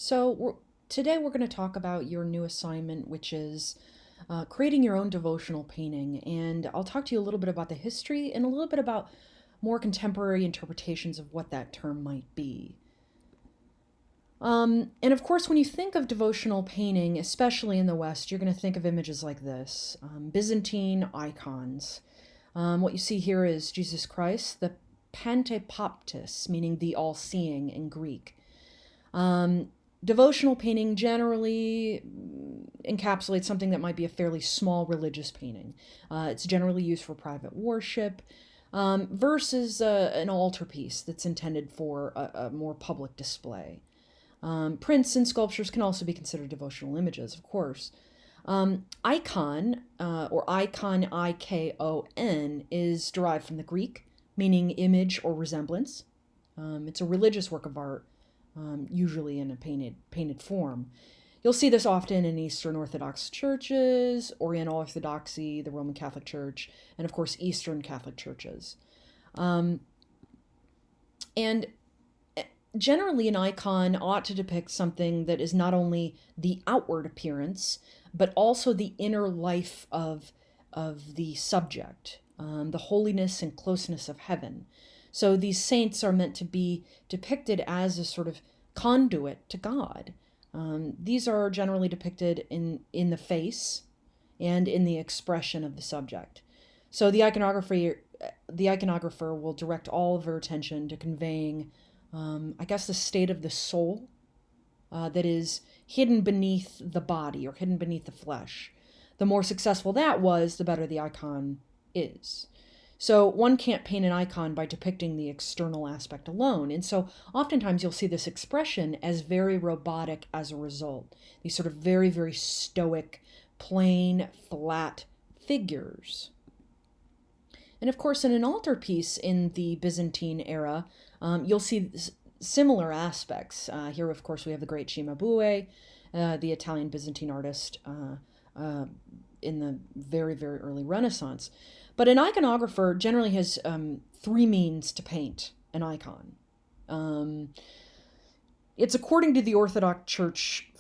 Today we're going to talk about your new assignment, which is creating your own devotional painting. And I'll talk to you a little bit about the history and a little bit about more contemporary interpretations of what that term might be. And of course, when you think of devotional painting, especially in the West, you're going to think of images like this, Byzantine icons. What you see here is Jesus Christ, the Pantepoptis, meaning the all-seeing in Greek. Devotional painting generally encapsulates something that might be a fairly small religious painting. It's generally used for private worship versus an altarpiece that's intended for a more public display. Prints and sculptures can also be considered devotional images, of course. Icon, or icon, I-K-O-N, is derived from the Greek, meaning image or resemblance. It's a religious work of art, usually in a painted form. You'll see this often in Eastern Orthodox churches, Oriental Orthodoxy, the Roman Catholic Church, and of course Eastern Catholic churches. And generally an icon ought to depict something that is not only the outward appearance, but also the inner life of the subject, the holiness and closeness of heaven. So these saints are meant to be depicted as a sort of conduit to God. These are generally depicted in the face and in the expression of the subject. So the iconographer will direct all of her attention to conveying, the state of the soul that is hidden beneath the body or hidden beneath the flesh. The more successful that was, the better the icon is. So one can't paint an icon by depicting the external aspect alone. And so oftentimes you'll see this expression as very robotic as a result. These sort of very, very stoic, plain, flat figures. And of course, in an altarpiece in the Byzantine era, you'll see similar aspects. Here, of course, we have the great Cimabue, the Italian Byzantine artist in the very, very early Renaissance. But an iconographer generally has three means to paint an icon. It's according to the Orthodox Church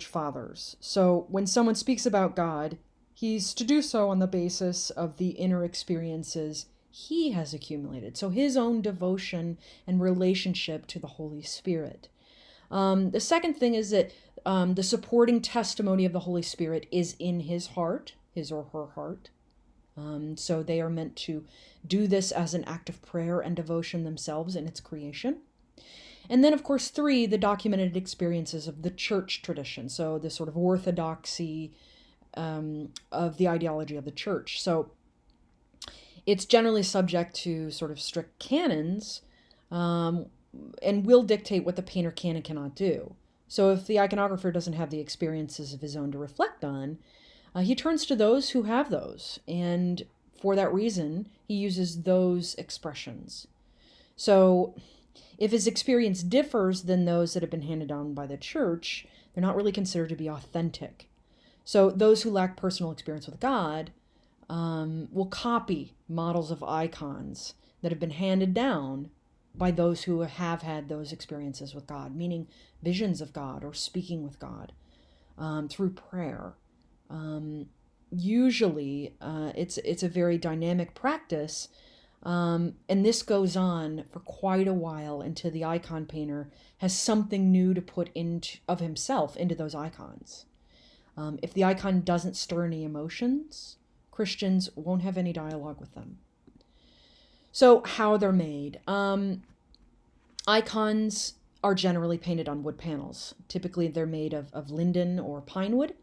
Fathers. So when someone speaks about God, he's to do so on the basis of the inner experiences he has accumulated. So his own devotion and relationship to the Holy Spirit. The second thing is that the supporting testimony of the Holy Spirit is in his heart, his or her heart. So they are meant to do this as an act of prayer and devotion themselves in its creation. And then, of course, three, the documented experiences of the church tradition. So the sort of orthodoxy of the ideology of the church. So it's generally subject to sort of strict canons and will dictate what the painter can and cannot do. So if the iconographer doesn't have the experiences of his own to reflect on, he turns to those who have those, and for that reason, he uses those expressions. So if his experience differs than those that have been handed down by the church, they're not really considered to be authentic. So those who lack personal experience with God will copy models of icons that have been handed down by those who have had those experiences with God, meaning visions of God or speaking with God through prayer. Usually it's a very dynamic practice, and this goes on for quite a while until the icon painter has something new to put of himself into those icons. If the icon doesn't stir any emotions, Christians won't have any dialogue with them. So how they're made. Icons are generally painted on wood panels. Typically they're made of linden or pine wood.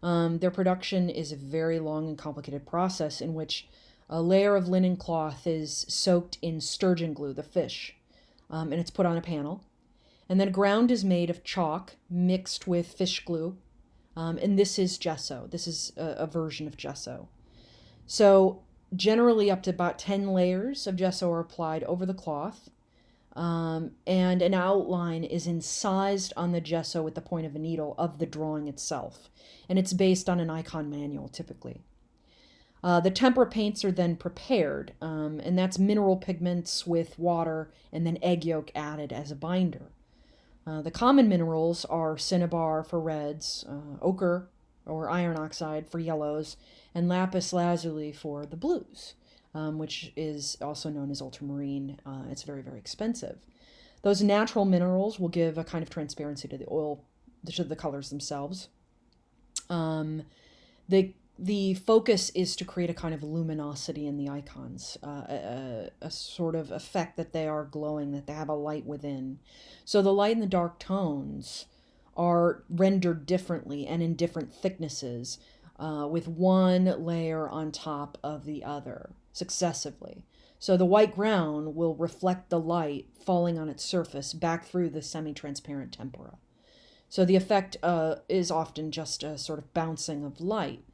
Their production is a very long and complicated process in which a layer of linen cloth is soaked in sturgeon glue, the fish, and it's put on a panel. And then a ground is made of chalk mixed with fish glue, and this is gesso. This is a version of gesso. So generally up to about 10 layers of gesso are applied over the cloth, and an outline is incised on the gesso with the point of a needle of the drawing itself. And it's based on an icon manual, typically. The tempera paints are then prepared, and that's mineral pigments with water and then egg yolk added as a binder. The common minerals are cinnabar for reds, ochre or iron oxide for yellows, and lapis lazuli for the blues, which is also known as ultramarine. It's very, very expensive. Those natural minerals will give a kind of transparency to the oil, to the colors themselves. Um, the focus is to create a kind of luminosity in the icons, a sort of effect that they are glowing, that they have a light within. So the light and the dark tones are rendered differently and in different thicknesses, with one layer on top of the other successively. So the white ground will reflect the light falling on its surface back through the semi-transparent tempera. So the effect is often just a sort of bouncing of light.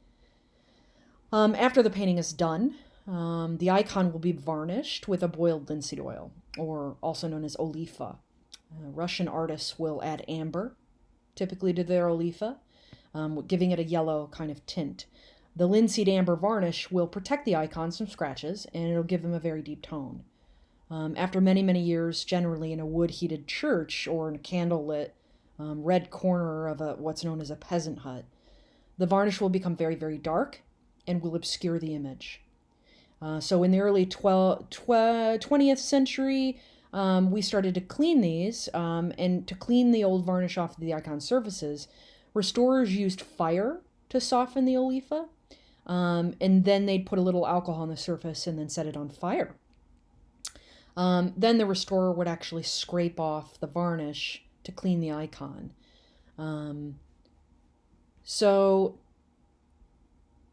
After the painting is done, the icon will be varnished with a boiled linseed oil, or also known as olifa. Russian artists will add amber, typically to their olifa, giving it a yellow kind of tint. The linseed amber varnish will protect the icons from scratches, and it'll give them a very deep tone. After many, many years, generally in a wood-heated church or in a candlelit red corner of what's known as a peasant hut, the varnish will become very, very dark and will obscure the image. So in the early 20th century, we started to clean these, and to clean the old varnish off of the icon surfaces, restorers used fire to soften the olifa, and then they'd put a little alcohol on the surface and then set it on fire. Then the restorer would actually scrape off the varnish to clean the icon. So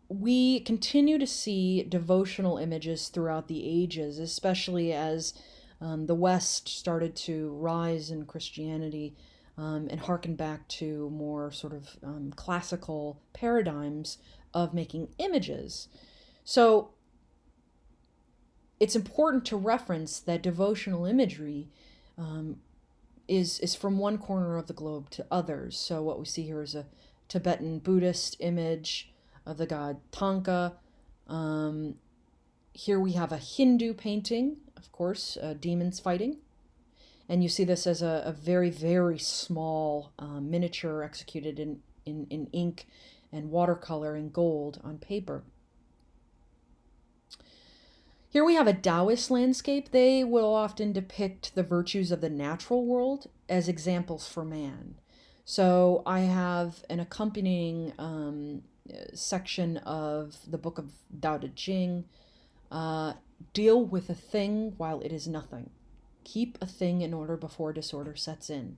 we continue to see devotional images throughout the ages, especially as the West started to rise in Christianity, and harken back to more sort of classical paradigms of making images. So it's important to reference that devotional imagery is from one corner of the globe to others. So what we see here is a Tibetan Buddhist image of the god Tanka. Here we have a Hindu painting, of course, demons fighting. And you see this as a very, very small miniature executed in ink and watercolor and gold on paper. Here we have a Taoist landscape. They will often depict the virtues of the natural world as examples for man. So I have an accompanying section of the book of Tao Te Ching. Deal with a thing while it is nothing. Keep a thing in order before disorder sets in.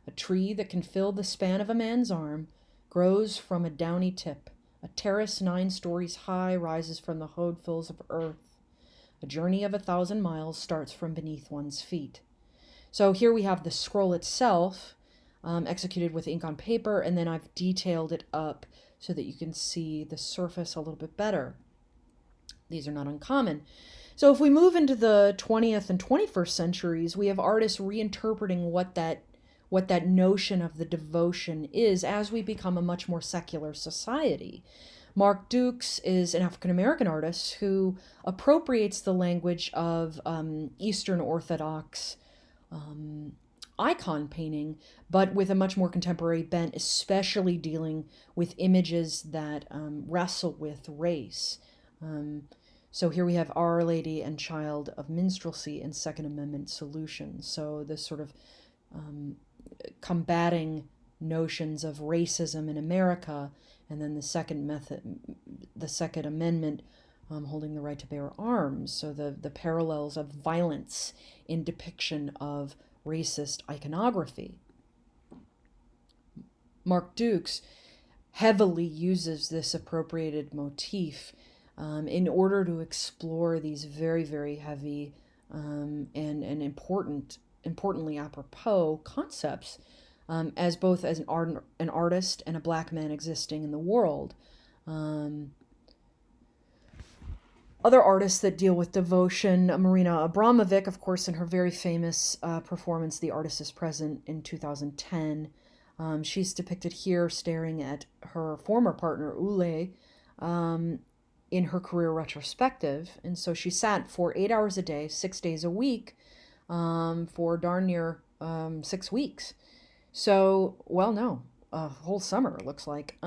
A tree that can fill the span of a man's arm grows from a downy tip. A terrace 9 stories high rises from the hoedfulls of earth. A journey of 1,000 miles starts from beneath one's feet. So here we have the scroll itself, executed with ink on paper, and then I've detailed it up so that you can see the surface a little bit better. These are not uncommon. So if we move into the 20th and 21st centuries, we have artists reinterpreting what that notion of the devotion is as we become a much more secular society. Mark Dukes is an African-American artist who appropriates the language of Eastern Orthodox icon painting, but with a much more contemporary bent, especially dealing with images that wrestle with race. So here we have Our Lady and Child of Minstrelsy and Second Amendment Solutions. So this sort of combating notions of racism in America, and then the Second Amendment, holding the right to bear arms. So the parallels of violence in depiction of racist iconography. Mark Dukes heavily uses this appropriated motif in order to explore these very, very heavy and importantly apropos concepts, as both as an artist and a black man existing in the world. Other artists that deal with devotion, Marina Abramovic, of course, in her very famous performance, The Artist is Present, in 2010. She's depicted here staring at her former partner, Ule, in her career retrospective. And so she sat for 8 hours a day, 6 days a week, for darn near 6 weeks. So, well, no, a whole summer, it looks like.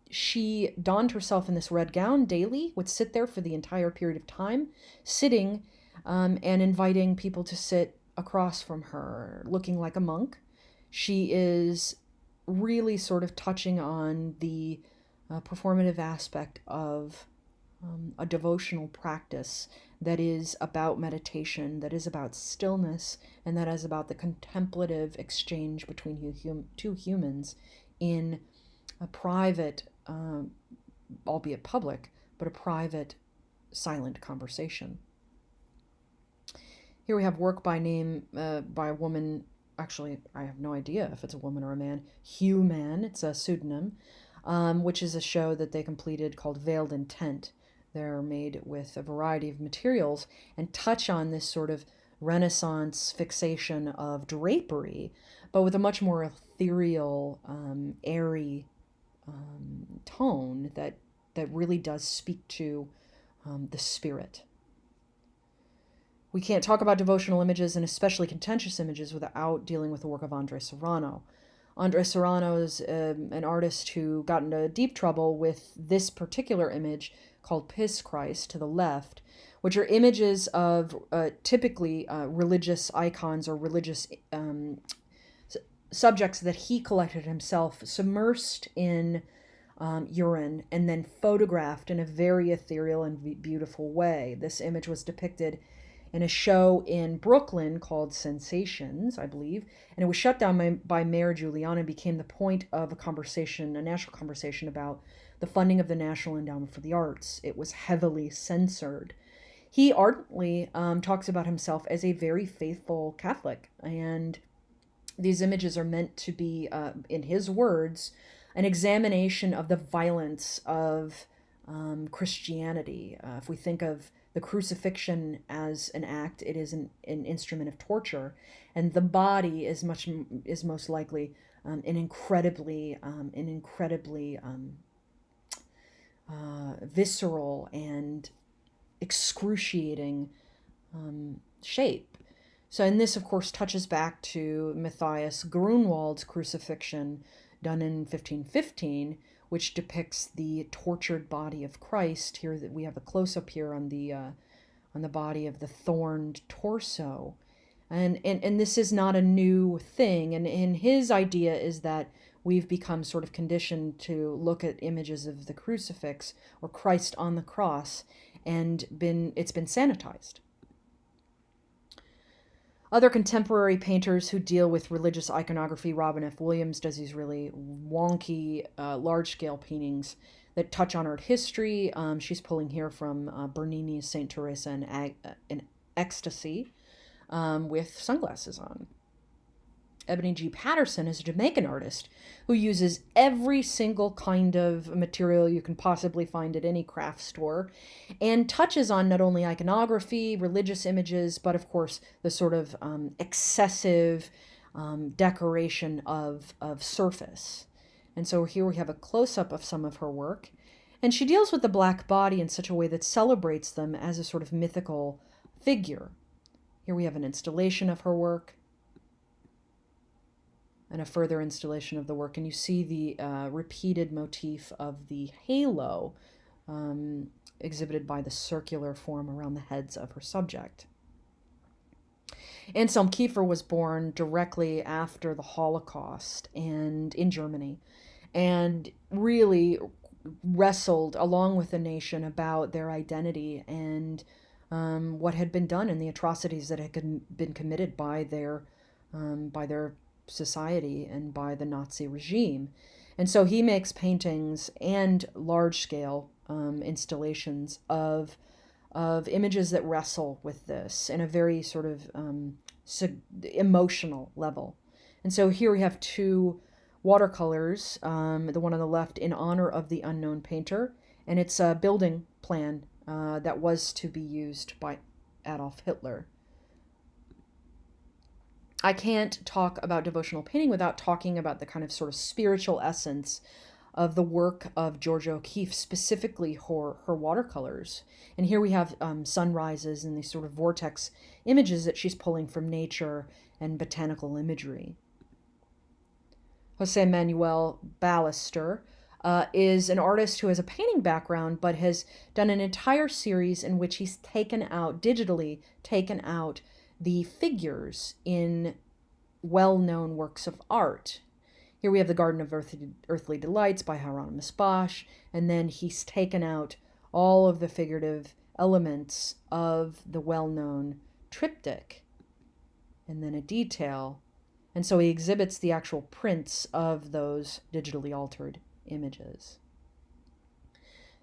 She donned herself in this red gown daily, would sit there for the entire period of time, sitting and inviting people to sit across from her, looking like a monk. She is really sort of touching on the performative aspect of a devotional practice that is about meditation, that is about stillness, and that is about the contemplative exchange between two humans in a private, albeit public, but a private, silent conversation. Here we have work by a woman. Actually, I have no idea if it's a woman or a man. Hugh Man, it's a pseudonym, which is a show that they completed called Veiled Intent. They're made with a variety of materials and touch on this sort of Renaissance fixation of drapery, but with a much more ethereal, airy tone that really does speak to the spirit. We can't talk about devotional images and especially contentious images without dealing with the work of Andre Serrano. Andre Serrano is an artist who got into deep trouble with this particular image called Piss Christ to the left, which are images of typically religious icons or religious subjects that he collected himself, submersed in urine, and then photographed in a very ethereal and beautiful way. This image was depicted in a show in Brooklyn called Sensations, I believe, and it was shut down by Mayor Giuliani and became the point of a conversation, a national conversation about the funding of the National Endowment for the Arts. It was heavily censored. He ardently talks about himself as a very faithful Catholic, and these images are meant to be, in his words, an examination of the violence of Christianity. If we think of the crucifixion as an act, it is an instrument of torture, and the body is most likely an incredibly visceral and excruciating shape. So, and this, of course, touches back to Matthias Grunwald's crucifixion done in 1515, which depicts the tortured body of Christ. Here that we have a close-up here on the body of the thorned torso. And this is not a new thing. And his idea is that we've become sort of conditioned to look at images of the crucifix or Christ on the cross, and it's been sanitized. Other contemporary painters who deal with religious iconography, Robin F. Williams does these really wonky, large-scale paintings that touch on art history. She's pulling here from Bernini's Saint Teresa in Ecstasy with sunglasses on. Ebony G. Patterson is a Jamaican artist who uses every single kind of material you can possibly find at any craft store and touches on not only iconography, religious images, but of course the sort of excessive decoration of surface. And so here we have a close-up of some of her work. And she deals with the black body in such a way that celebrates them as a sort of mythical figure. Here we have an installation of her work and a further installation of the work. And you see the repeated motif of the halo exhibited by the circular form around the heads of her subject. Anselm Kiefer was born directly after the Holocaust and in Germany, and really wrestled along with the nation about their identity and what had been done and the atrocities that had been committed by their society and by the Nazi regime. And so he makes paintings and large-scale installations of images that wrestle with this in a very sort of emotional level. And so here we have two watercolors, the one on the left in honor of the unknown painter, and it's a building plan that was to be used by Adolf Hitler. I can't talk about devotional painting without talking about the kind of sort of spiritual essence of the work of Georgia O'Keeffe, specifically her watercolors. And here we have sunrises and these sort of vortex images that she's pulling from nature and botanical imagery. Jose Manuel Ballester is an artist who has a painting background but has done an entire series in which he's digitally taken out the figures in well-known works of art. Here we have the Garden of Earthly Delights by Hieronymus Bosch, and then he's taken out all of the figurative elements of the well-known triptych, and then a detail. And so he exhibits the actual prints of those digitally altered images.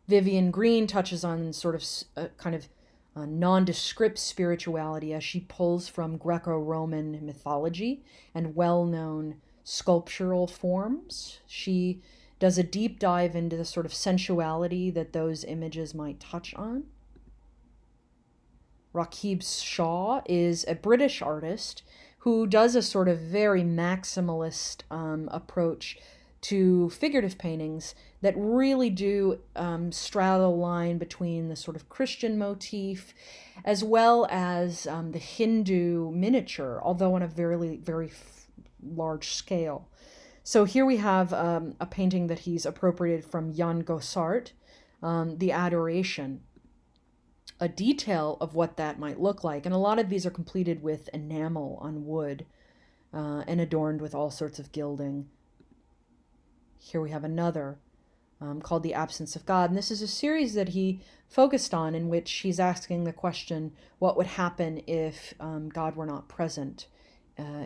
Vivian Green touches on sort of kind of nondescript spirituality as she pulls from Greco-Roman mythology and well-known sculptural forms. She does a deep dive into the sort of sensuality that those images might touch on. Rakib Shaw is a British artist who does a sort of very maximalist approach to figurative paintings that really do straddle the line between the sort of Christian motif as well as the Hindu miniature, although on a very large scale. So here we have a painting that he's appropriated from Jan Gossart, The Adoration, a detail of what that might look like. And a lot of these are completed with enamel on wood and adorned with all sorts of gilding. Here we have another called The Absence of God. And this is a series that he focused on in which he's asking the question, what would happen if God were not present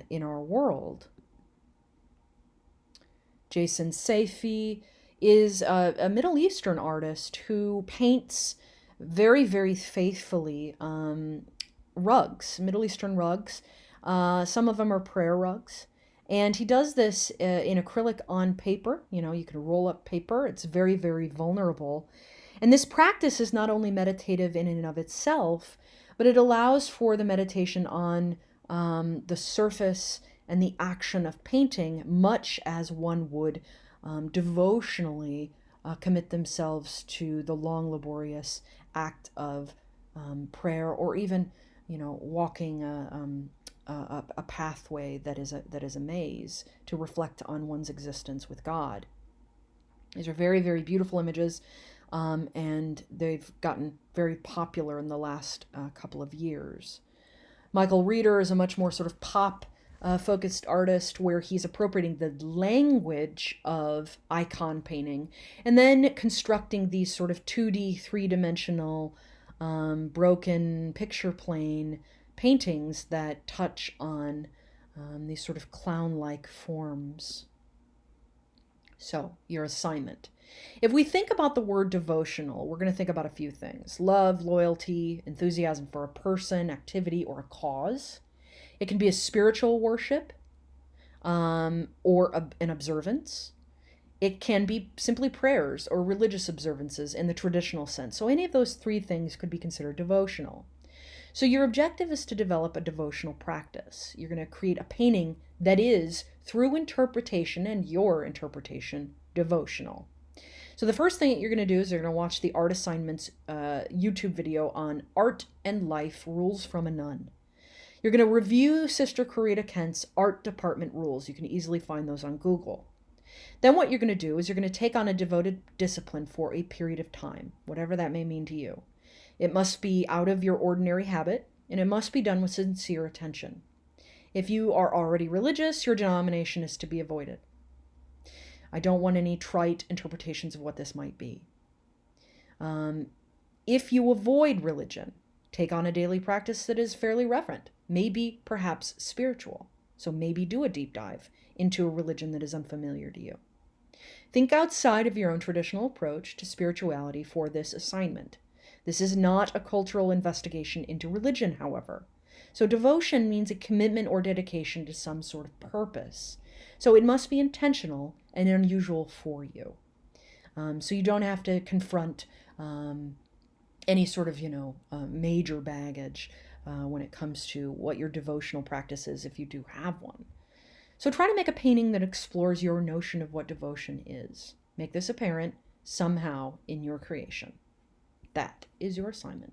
in our world? Jason Saifi is a Middle Eastern artist who paints very faithfully rugs, Middle Eastern rugs. Some of them are prayer rugs. And he does this in acrylic on paper. You know, you can roll up paper. It's very vulnerable. And this practice is not only meditative in and of itself, but it allows for the meditation on the surface and the action of painting, much as one would devotionally commit themselves to the long, laborious act of prayer, or even, walking a pathway that is a maze to reflect on one's existence with God. These are very beautiful images, and they've gotten very popular in the last couple of years. Michael Reeder is a much more sort of pop focused artist where he's appropriating the language of icon painting and then constructing these sort of 2D, three-dimensional, broken picture plane paintings that touch on these sort of clown-like forms. So, your assignment. If we think about the word devotional, we're going to think about a few things: love, loyalty, enthusiasm for a person, activity, or a cause. It can be a spiritual worship or an observance. It can be simply prayers or religious observances in the traditional sense. So any of those three things could be considered devotional. So your objective is to develop a devotional practice. You're going to create a painting that is, through interpretation and your interpretation, devotional. So the first thing that you're going to do is you're going to watch the Art Assignments YouTube video on Art and Life Rules from a Nun. You're going to review Sister Corita Kent's art department rules. You can easily find those on Google. Then what you're going to do is you're going to take on a devoted discipline for a period of time, whatever that may mean to you. It must be out of your ordinary habit, and it must be done with sincere attention. If you are already religious, your denomination is to be avoided. I don't want any trite interpretations of what this might be. If you avoid religion, take on a daily practice that is fairly reverent, maybe perhaps spiritual. So maybe do a deep dive into a religion that is unfamiliar to you. Think outside of your own traditional approach to spirituality for this assignment. This is not a cultural investigation into religion, however. So devotion means a commitment or dedication to some sort of purpose. So it must be intentional and unusual for you. So you don't have to confront any sort of, major baggage when it comes to what your devotional practice is, if you do have one. So try to make a painting that explores your notion of what devotion is. Make this apparent somehow in your creation. That is your assignment.